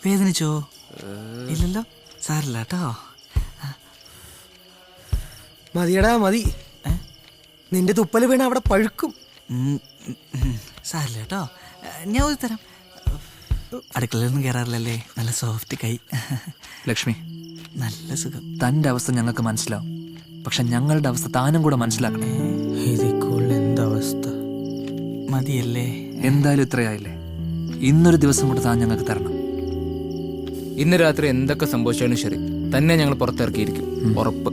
വേദനിച്ചോ? ഇല്ലല്ലോ, സാരില്ല കേട്ടോ. മതിയടാ മതി. നിന്റെ തുപ്പല് വീണ അവിടെ പഴുക്കും. സാരില്ല കേട്ടോ, ഞാൻ ഒരു തരാം. അടുക്കളയിലൊന്നും കയറാറില്ലല്ലേ, നല്ല സോഫ്റ്റ് കൈ. ലക്ഷ്മി, നല്ല സുഖം. തൻ്റെ അവസ്ഥ ഞങ്ങൾക്ക് മനസ്സിലാവും, പക്ഷെ ഞങ്ങളുടെ അവസ്ഥ താനും കൂടെ മനസ്സിലാക്കണം. ഇതിക്കുള്ള എന്തവസ്ഥ? മതിയല്ലേ? എന്തായാലും ഇത്രയായില്ലേ, ഇന്നൊരു ദിവസം കൂടെ താൻ ഞങ്ങൾക്ക് തരണം. ഇന്ന് രാത്രി എന്തൊക്കെ സംഭവിച്ചാലും ശരി, തന്നെ ഞങ്ങൾ പുറത്തിറക്കിയിരിക്കും, ഉറപ്പ്.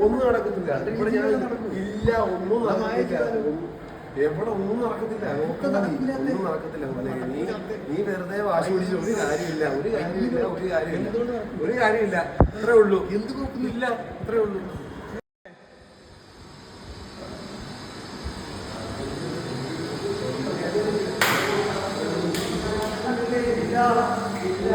ഒന്നും നടക്കത്തില്ല. എവിടെ ഒന്നും നടക്കത്തില്ല. ഒന്നും നടക്കത്തില്ല. നീ വെറുതെ വാശി പിടിച്ച് ഒരു കാര്യമില്ല. അത്രേ ഉള്ളൂ. എന്ത് കുഴപ്പമില്ല, അത്രേ ഉള്ളൂ. ഇല്ല